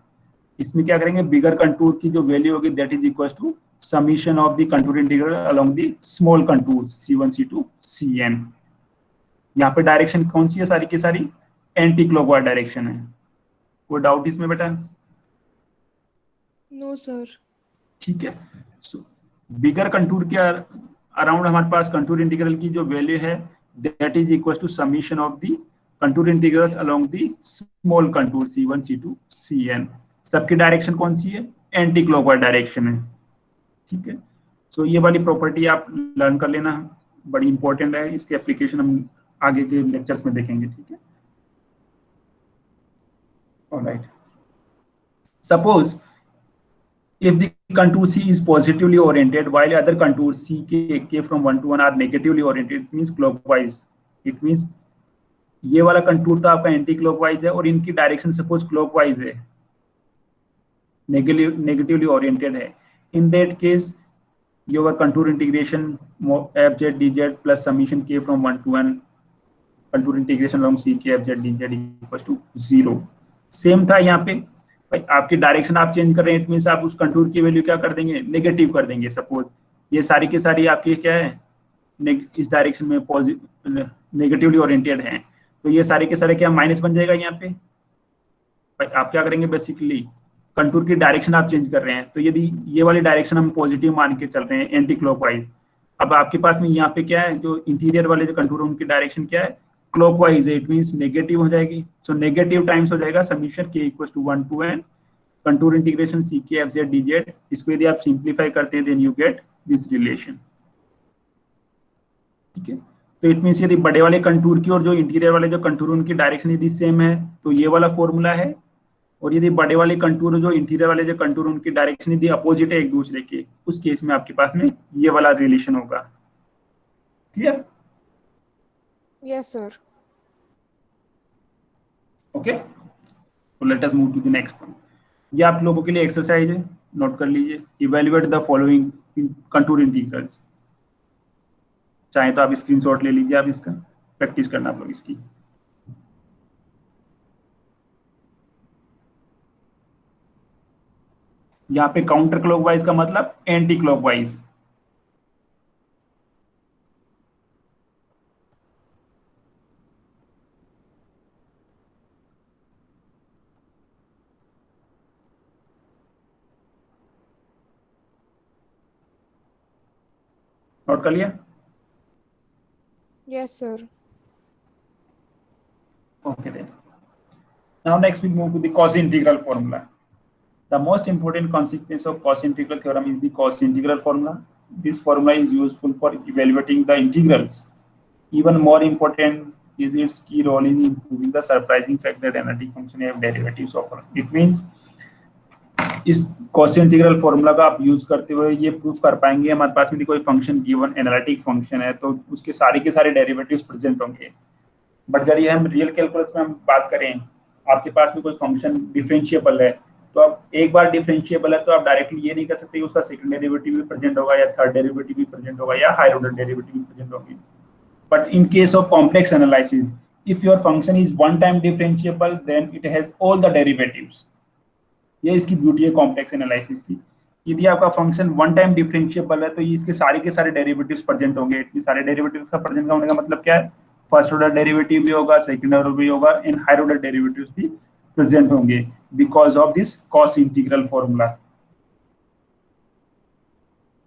इसमें क्या करेंगे, बिगर कंटूर की जो वैल्यू होगी that is equal to summation of the contour integral along the small contours c1 c2 cn। यहाँ पे डायरेक्शन कौन सी है, सारी की सारी एंटी क्लॉकवाइज डायरेक्शन है। कोई डाउट इसमें बेटा? No, sir. ठीक है? बिगर कंटूर के अराउंड हमारे पास कंटूर इंटीग्रल की जो वैल्यू है that is equal to summation of the contour integrals along the small contour c1 c2 cn। सबकी डायरेक्शन कौन सी है, एंटी क्लॉकवाइज डायरेक्शन है। ठीक है? सो ये वाली प्रॉपर्टी आप लर्न कर लेना, बड़ी इंपॉर्टेंट है, इसकी एप्लीकेशन हम आगे के लेक्चर्स में देखेंगे। ठीक है? Alright, suppose if the contour C is positively oriented while other contours C k from 1 to 1 are negatively oriented, it means clockwise। it means ये वाला कंटूर तो आपका एंटी क्लॉकवाइज है और इनकी डायरेक्शन सपोज क्लॉकवाइज है, नेगेटिवली ओरिएंटेड है। In that case your contour integration fz dz plus summation k from 1 to 1 contour integration along ck fz dz equals to 0। Same था यहाँ पे, आपकी डायरेक्शन आप चेंज कर रहे हैं, इट मींस आप उस कंटूर की वैल्यू क्या कर देंगे, नेगेटिव कर देंगे। सपोज ये सारी के सारी आपकी क्या है, इस डायरेक्शन में नेगेटिवली ओरिएंटेड हैं, तो ये सारे के सारे क्या माइनस बन जाएगा यहाँ पे। आप क्या करेंगे, बेसिकली कंटूर की डायरेक्शन आप चेंज कर रहे हैं, तो यदि ये वाली डायरेक्शन हम पॉजिटिव मान के चल रहे हैं, एंटी क्लॉकवाइज, अब आपके पास में यहाँ पे क्या है, जो इंटीरियर वाले जो कंटूर उनकी डायरेक्शन क्या है, क्लॉकवाइज है, इट मींस नेगेटिव हो जाएगी। सो नेगेटिव टाइम्स हो जाएगा summation k equal to 1 to n contour integration ck fz dz। इसको यदि आप सिंप्लीफाई करते हैं then you get this relation. ठीक है? तो इट मीन्स यदि बड़े वाले कंटूर की और जो इंटीरियर वाले जो कंटूर उनकी डायरेक्शन यदि सेम है तो ये वाला फॉर्मूला है, और यदि बड़े वाले कंटूर जो इंटीरियर वाले जो कंटूर उनकी डायरेक्शन यदि अपोजिट है एक दूसरे के, उस केस में आपके पास में ये वाला रिलेशन होगा। क्लियर? Yes, sir. ओके, तो let us move to the next one. ये आप लोगों के लिए एक्सरसाइज है, नोट कर लीजिए। Evaluate the following contour integrals. चाहे तो आप स्क्रीनशॉट ले लीजिए, आप इसका प्रैक्टिस करना आप लोग इसकी। यहाँ पे काउंटर क्लॉकवाइज का मतलब एंटी क्लॉकवाइज। नोट कर लिया? Yes, sir. Okay then. Now next we move to the cos integral formula. The most important consequence of cos integral theorem is the cos integral formula. This formula is useful for evaluating the integrals. Even more important is its key role in improving the surprising fact that analytic function have derivatives of. It means इस cos integral formula का आप use करते हुए ये proof कर पाएंगे हमारे पास में कोई फंक्शन गिवन एनालिटिक फंक्शन है तो उसके सारे के सारे डेरिवेटिव्स प्रेजेंट होंगे। बट जब ये हम रियल कैलकुलस में हम बात करें, आपके पास में कोई फंक्शन डिफरेंशिएबल है तो अब एक बार डिफरेंशिएबल है तो आप डायरेक्टली ये नहीं कर सकते कि उसका सेकंड डेरिवेटिव भी प्रेजेंट होगा या थर्ड डेरिवेटिव भी प्रेजेंट होगा या हायर ऑर्डर डेरिवेटिव भी प्रेजेंट होंगे। But in case of complex analysis, if your function is one time differentiable then it has all the derivatives. ये इसकी ब्यूटी है कॉम्प्लेक्स एनालिसिस की। यदि आपका फंक्शन वन टाइम डिफरेंशिएबल है तो ये इसके सारे के सारे डेरिवेटिव्स प्रेजेंट होंगे। इतने सारे डेरिवेटिव्स का प्रेजेंट होने का मतलब क्या है? फर्स्ट ऑर्डर डेरिवेटिव भी होगा, सेकंड ऑर्डर भी होगा, एंड हायर ऑर्डर डेरिवेटिव्स भी प्रेजेंट होंगे because of this cos integral formula.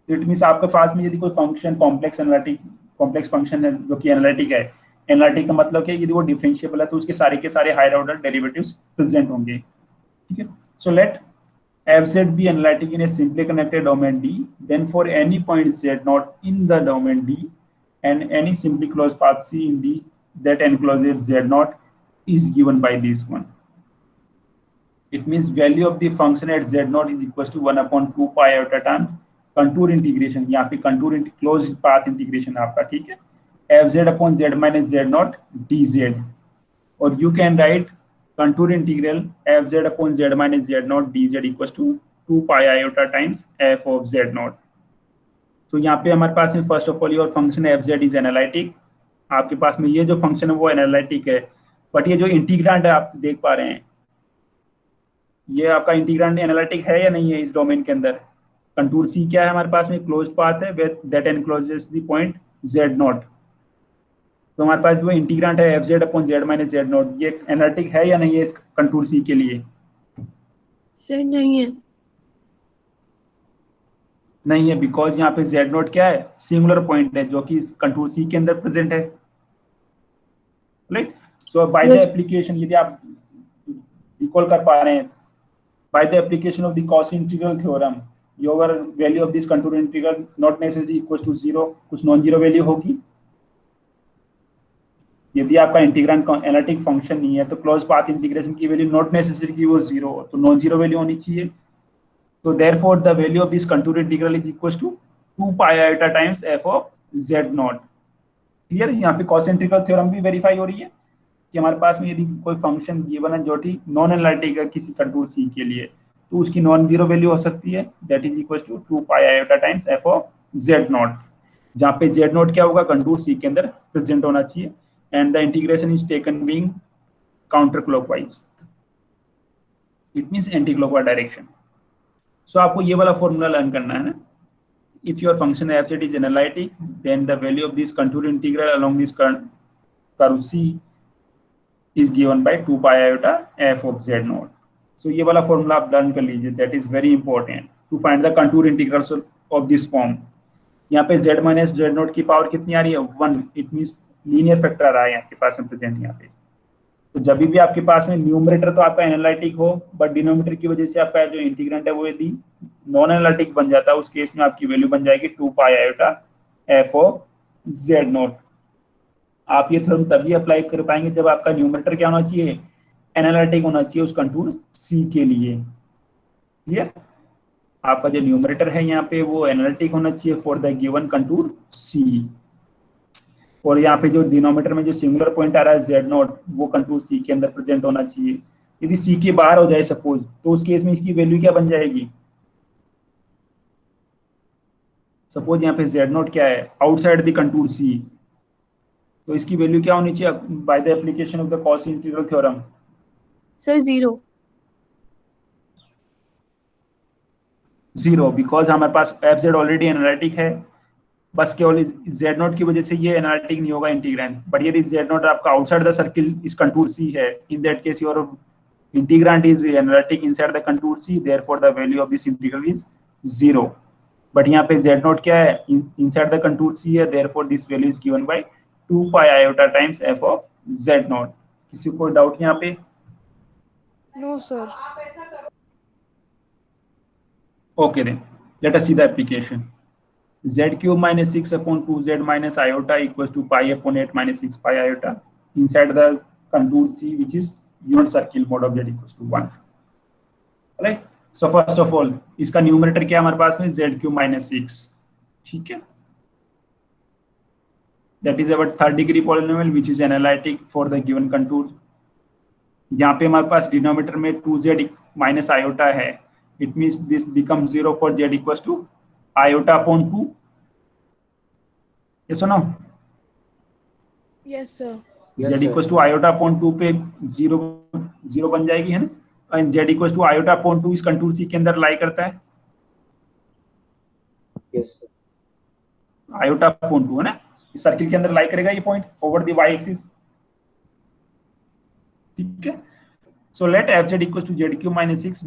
It means आपके पास में यदि कोई फंक्शन कॉम्प्लेक्स फंक्शन है जो कि एनालिटिक है, एनालिटिक का मतलब क्या है? यदि वो डिफरेंशिएबल है तो उसके सारे के सारे हायर ऑर्डर डेरिवेटिव्स प्रेजेंट होंगे। ठीक है, so let fz be analytic in a simply connected domain D, then for any point z not in the domain D and any simply closed path C in D that encloses z not is given by this one. It means value of the function at z not is equals to 1 upon 2 pi iota times contour integration। यहाँ पे contour closed path integration आपका, ठीक है, fz upon z minus z not dz, और you can write contour integral fz upon z minus z naught dz equals to 2 pi iota times f of z naught। तो यहाँ पे हमारे पास में first of all your function fz is analytic. आपके पास में ये जो फंक्शन है वो एनालिटिक है, बट ये जो इंटीग्रांड है आप देख पा रहे हैं, ये आपका इंटीग्रांड एनालिटिक है या नहीं है? इस डोमेन के अंदर कंटूर सी क्या है हमारे पास में? क्लोज्ड पाथ है that encloses the point z naught। तो हमारे पास जो इंटीग्रांट है fz upon z minus z not, ये एनालिटिक है या नहीं है इस कंटूर सी के लिए? सर नहीं है। नहीं है बिकॉज यहाँ पे z नॉट क्या है? सिंगुलर पॉइंट है जो कि इस कंटूर सी के अंदर प्रेजेंट है। Right, so by the application, यदि आप रिकॉल कर पा रहे हैं, by the application of the Cauchy's integral theorem your value of this contour integral not necessary equals to 0, कुछ नॉन जीरो वैल्यू होगी। यदि आपका इंटीग्रांड एनालिटिक फंक्शन नहीं है तो क्लोज पाथ इंटीग्रेशन की वैल्यू नॉट नेसेसरी कि वो 0 हो, तो नॉन जीरो वैल्यू होनी चाहिए। तो therefore the value of this contour integral is equals to 2 pi iota times f of z not. Clear? यहाँ पे कॉस इंटीग्रल थ्योरम भी वेरीफाई हो रही है कि हमारे पास में यदि कोई फंक्शन गिवन है जो कि नॉन एनालिटिक है किसी कंटूर सी के लिए, तो उसकी नॉन जीरो वैल्यू हो सकती है that is equals to 2 pi iota times f of z not, जहाँ पे z नॉट क्या होगा? कंटूर सी के अंदर प्रेजेंट होना चाहिए, and the integration is taken being counterclockwise, it means anti-clockwise direction। so आपको ये वाला फॉर्मूला लर्न करना है ना। if your function fz is analytic then the value of this contour integral along this curve C is given by 2 pi iota f of z naught। so ये वाला formula आप learn कर लीजिए, that is very important to find the contour integrals of this form। यहाँ पे z minus z naught की power कितनी आ रही है? 1, it means लीनियर फैक्टर आ रहा है आपके पास में प्रेजेंट यहाँ पे। तो जब भी आपके पास में न्यूमरेटर तो आपका एनालिटिक हो, बट डिनोमिनेटर की वजह से आपका जो इंटीग्रेंट है वो यदि नॉन एनालिटिक बन जाता है, उस केस में आपकी वैल्यू बन जाएगी 2 pi iota f of z not. आप ये थ्योरम तभी अप्लाई कर पाएंगे जब आपका न्यूमरेटर क्या होना चाहिए, एनालिटिक होना चाहिए उस कंटूर सी के लिए। क्लियर? आपका जो न्यूमरेटर है यहाँ पे वो एनालिटिक होना चाहिए फॉर द गिवन कंटूर सी, और यहाँ पे जो डिनोमिनेटर में जो सिंगुलर पॉइंट आ रहा है जेड नॉट, वो कंटूर सी के अंदर प्रेजेंट होना चाहिए। यदि सी के बाहर हो जाए सपोज, तो उस केस में इसकी वैल्यू क्या बन जाएगी? सपोज यहाँ पे जेड नॉट क्या है, आउटसाइड द कंटूर सी, तो इसकी वैल्यू क्या होनी चाहिए bye the application of the Cauchy integral theorem? Sir 0। 0, because हमारे पास एफ जेड ऑलरेडी एनालिटिक है, बस केवल जेड नॉट की वजह से ये एनालिटिक नहीं होगा इंटीग्रैंड। बट यदि जेड नॉट आपका आउटसाइड द सर्किल इस कंटूर सी है, in that case your integrand is analytic inside the contour C, therefore the value of this integral is 0. But यहाँ पे z नॉट क्या है, inside the contour C है, therefore this value is given by 2 pi iota times f of z not. किसी को doubt यहाँ पे? No, sir. Okay then, let us see the application. Z cube minus 6 upon 2z minus iota equals to pi upon 8 minus 6 pi iota inside the contour C, which is unit circle mod of z equals to 1. Right? So first of all इसका numerator क्या हमारे पास में, z cube minus 6, ठीक है, that is our third degree polynomial which is analytic for the given contour. यहाँ पे हमारे पास डिनोमिनेटर में 2z माइनस आयोटा है, it means this become 0 for z equals to iota upon 2। ये सुनो, Yes, sir. z equals to iota upon 2 पे 0 0 बन जाएगी, है ना? And z equals to iota upon 2 इस कंटूर सी के अंदर लाई करता है। Yes, sir. आयोटा अपॉन 2 है ना, इस सर्किल के अंदर लाई करेगा ये point over the y axis, ठीक है। So let f z equals to z cube minus 6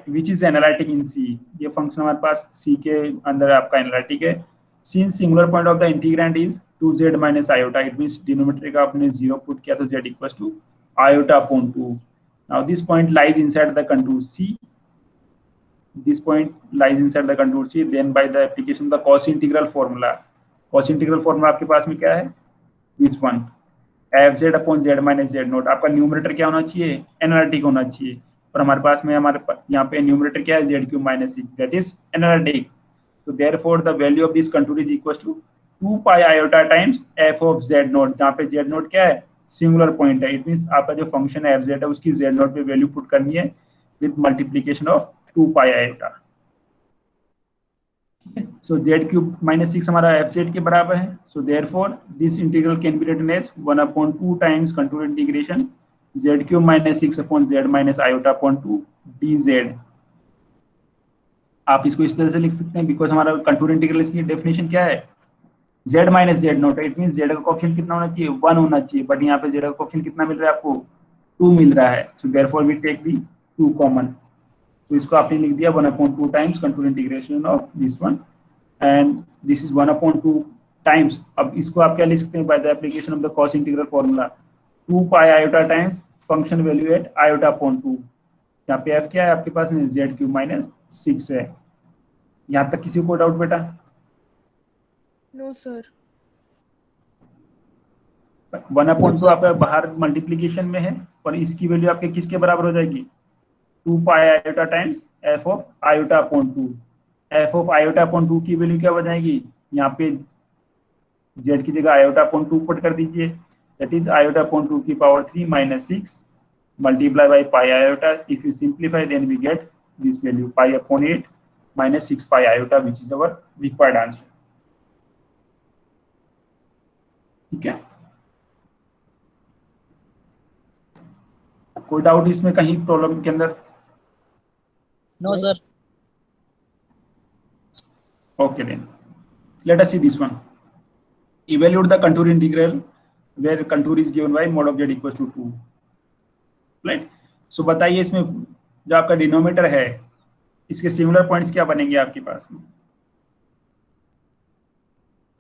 which is analytic in C. ये फंक्शन हमारे पास सी के अंदर आपका एनालिटिक है। Since singular point of the integrand is 2z minus iota, it means denominator का आपने 0 पुट किया तो z equals to iota upon 2। Now this point lies inside the contour C. This point lies inside the contour C. Then by the application of the Cauchy integral formula. Cauchy integral formula आपके पास में क्या है? Which one? f z upon z minus z not. आपका numerator क्या होना चाहिए? Analytic होना चाहिए। और हमारे पास में यहाँ पे न्यूमरेटर क्या है? z cube minus 6, that is analytic. So therefore the value of this contour is equals to 2 pi iota times f of z not, जहाँ पे z नॉट क्या है? सिंगुलर पॉइंट है। इट मींस आपका जो फंक्शन है एफ जेड है उसकी जेड नॉट पे वैल्यू पुट करनी है with multiplication of 2 pi iota. So z cube minus 6 हमारा एफ जेड के बराबर है। So therefore this integral can be written as 1/2 times contour integration z cube minus 6 upon z minus iota upon 2 D Z. आप इसको इस तरह से लिख सकते हैं बिकॉज हमारा कंटूर इंटीग्रल की डेफिनेशन क्या है? z minus Z not, it mean z का कोएफिशिएंट कितना होना चाहिए? 1 होना चाहिए, बट यहाँ पे z का कोएफिशिएंट कितना मिल रहा है आपको? 2 मिल रहा है। So therefore we take the 2 common, तो इसको आपने लिख दिया 1/2 times contour integration of this one and this is 1/2 times. अब इसको आप क्या लिख सकते हैं by the application of the Cauchy's integral formula, 2 pi iota times function value at iota upon 2। यहाँ पे f क्या है आपके पास में? z क्यूब माइनस 6 है। यहाँ तक किसी को डाउट बेटा? No, sir. 1/2 आपका बाहर मल्टीप्लीकेशन में है और इसकी वैल्यू आपके किसके बराबर हो जाएगी? 2 pi iota times f of iota upon 2। f of iota upon 2 की वैल्यू क्या हो जाएगी? यहाँ पे z की जगह आयोटा अपॉन 2 पुट कर दीजिए, दैट इज आयोटा अपॉन 2 की power 3 minus 6 multiply by pi iota. If you simplify then we get this value pi upon 8 minus 6 pi iota which is our required answer, ठीक है। कोई doubt इसमें कहीं problem के अंदर? No, sir. Okay then, let us see this one. Evaluate the contour integral where contour is given by mod of z equals to 2, right? So बताइए इसमें जो आपका डिनोमिनेटर है इसके सिमिलर पॉइंट्स क्या बनेंगे आपके पास में?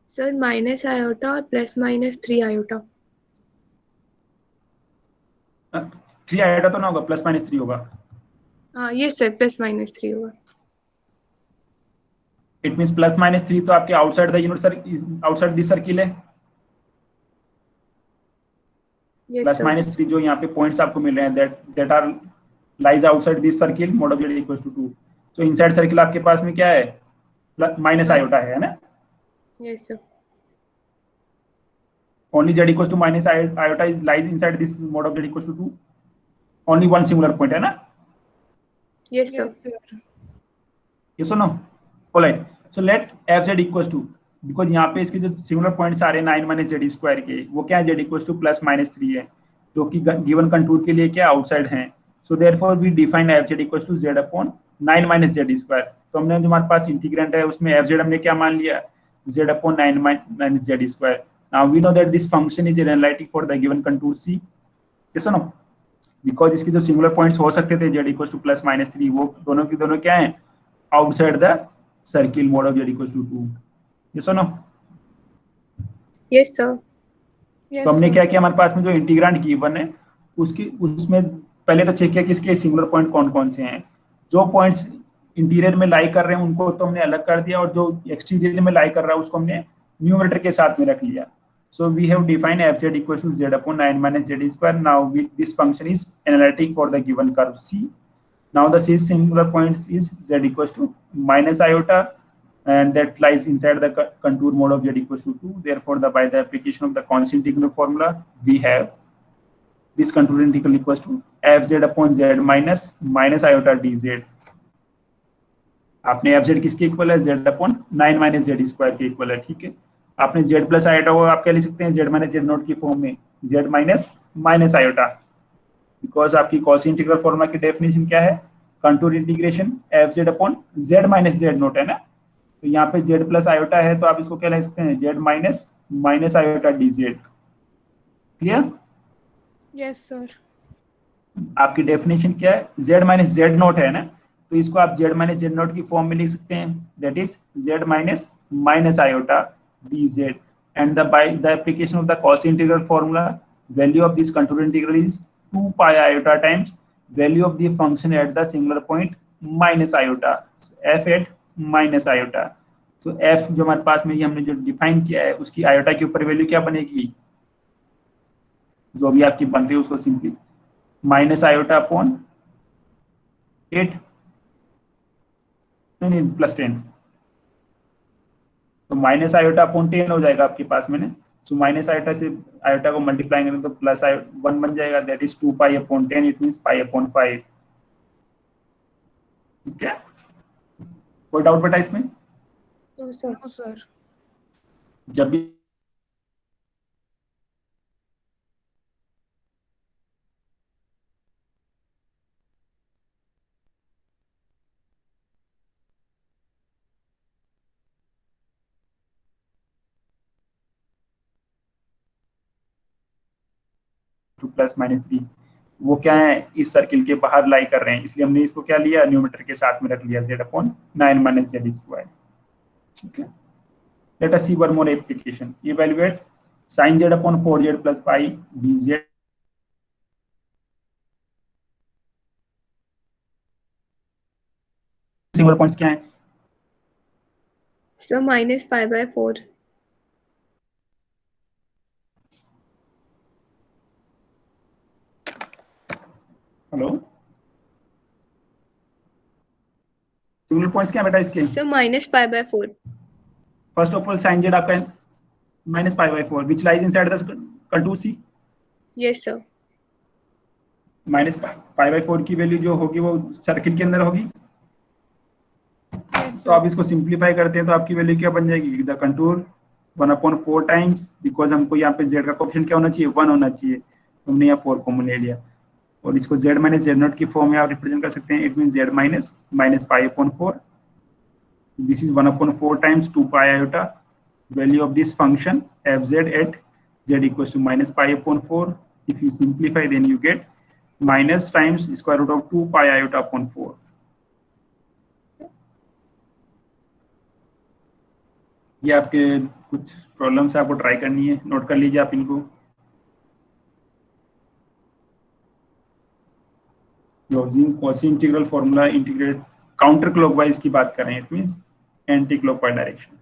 सर माइनस आयोटा और प्लस माइनस 3 आयोटा। 3 आयोटा तो ना होगा, प्लस माइनस 3 होगा। हाँ यस सर, प्लस माइनस 3 होगा। इट मींस प्लस माइनस 3 तो आपके outside the unit sir, outside this circle है। Yes, plus sir. माइनस 3 जो यहाँ पे पॉइंट्स आपको मिल रहे हैं that are lies outside this circle mod of z equals to 2. So inside circle आपके पास में क्या है, माइनस आयोटा है ना, Yes, sir. only z equals to minus iota is lies inside this mod of z equals to 2, only one singular point है ना, Yes, sir. Yes, sir. yes or no, alright, so let fz equals to, because यहाँ पे इसके जो singular points आ रहे हैं 9 minus z square के, वो क्या है z equals to plus minus 3 है, जो कि गिवन कंटूर के लिए क्या आउटसाइड है. So therefore we define fz equals to z upon 9 minus z square. तो हमने जो हमारे पास इंटीग्रेंट है उसमें fz हमने क्या मान लिया, z upon 9 minus z square. Now we know that this function is analytic for the given contour c, yes or no, because इसके जो सिंगुलर पॉइंट्स हो सकते थे z equals to plus minus 3, वो दोनों की दोनों क्या है, outside the circle mod of z equals to 2, yes or no. Yes, sir. Yes, तो हमने sir. क्या किया, हमारे पास में जो इंटीग्रांड गिवन है उसमें पहले तो चेक किया कि इसके सिंगुलर पॉइंट कौन कौन से हैं. जो पॉइंट्स इंटीरियर में लाई कर रहे हैं उनको तो हमने अलग कर दिया, और जो एक्सटीरियर में लाई कर रहा है उसको हमने न्यूमरेटर के साथ में रख लिया. So we have defined fz equals to z upon 9 minus z square. Now this function is analytic for the given curve C. Now the C singular point is z equals to minus iota, and that lies inside the contour mod of z equals to 2. Therefore, by the application of the Cauchy integral formula, we have this contour integral equals to fz upon z minus iota dz. आपने fz किसके equal है, z upon 9 minus z square के equal है. ठीक है, आपने z plus iota को आप क्या लिख सकते हैं, z माइनस z नोट की फॉर्म में, z minus minus iota, because आपकी कॉसी इंटीग्रल फॉर्मूला की डेफिनेशन क्या है, contour integration fz upon z minus z note है ना. तो यहाँ पे z प्लस आयोटा है तो आप इसको क्या लिख सकते हैं, z minus minus iota dz. Clear? Yes, sir. आपकी डेफिनेशन क्या है, z माइनस z नोट है ना, तो इसको आप z माइनस z नोट की फॉर्म में लिख सकते हैं, that is z minus minus iota dz. And by the application of the Cauchy integral formula, value of this contour integral is 2 pi iota times value of the function at the singular point minus iota, f at minus iota. So f जो हमारे पास में ये हमने जो define किया है उसकी आयोटा के ऊपर वैल्यू क्या बनेगी, जो भी आपकी बन रही है उसको सिंपली माइनस आयोटा अपॉन 8 नहीं प्लस 10, तो माइनस आयोटा अपॉन 10 हो जाएगा आपके पास में ना. सो माइनस आयोटा से आयोटा को मल्टीप्लाई करें तो प्लस 1 बन जाएगा, that is 2 pi upon 10, it means pi upon 5. ठीक है, कोई डाउट बेटा इसमें? No, sir. No, sir. जब भी प्लस माइनस 3 वो क्या है, इस सर्किल के बाहर लाई कर रहे हैं, इसलिए हमने इसको क्या लिया, न्यूमरेटर के साथ में रख लिया z upon 9 minus z square. ठीक है, let us see one more application. Evaluate sin z upon 4z plus pi dz. Single points क्या है, So minus pi by 4. Hello, single points क्या है बेटा इसके, So minus pi by 4. First of all sin z आपका minus pi by 4 which lies inside the contour C. Yes, sir. Minus pi by 4 की value जो होगी वो circle के अंदर होगी. Yes, तो आप इसको सिंप्लीफाई करते हैं तो आपकी वैल्यू क्या बन जाएगी, द कंटूर 1/4 टाइम्स, बिकॉज हमको यहाँ पे z का कोएफिशिएंट क्या होना चाहिए, 1 होना चाहिए, तो हमने यहाँ 4 कॉमन ले लिया, और इसको z माइनस z नॉट की फॉर्म में आप रिप्रेजेंट कर सकते हैं, it means z minus minus pi upon 4, this is 1/4 times 2 pi iota, value of this function fz at z equals to minus pi upon 4. If you simplify, then you get minus times square root of 2 pi iota upon 4. ये आपके कुछ problems आपको try करनी है, note कर लीजिए आप इनको. Using Cauchy integral formula integrate counter clockwise की बात कर रहे हैं, it means anti clockwise direction.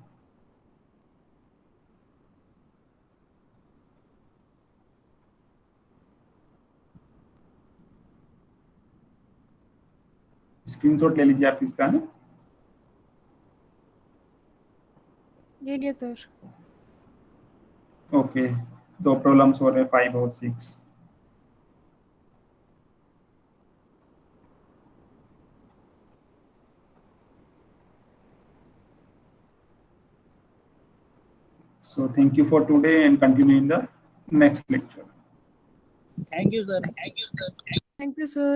Screenshot ले लीजिए आप इसका ना। ये लिए सर। ओके, 2 प्रॉब्लम्स हो रहे हैं 5 और 6। So thank you for today and continue in the next lecture. Thank you, sir. Thank you, sir.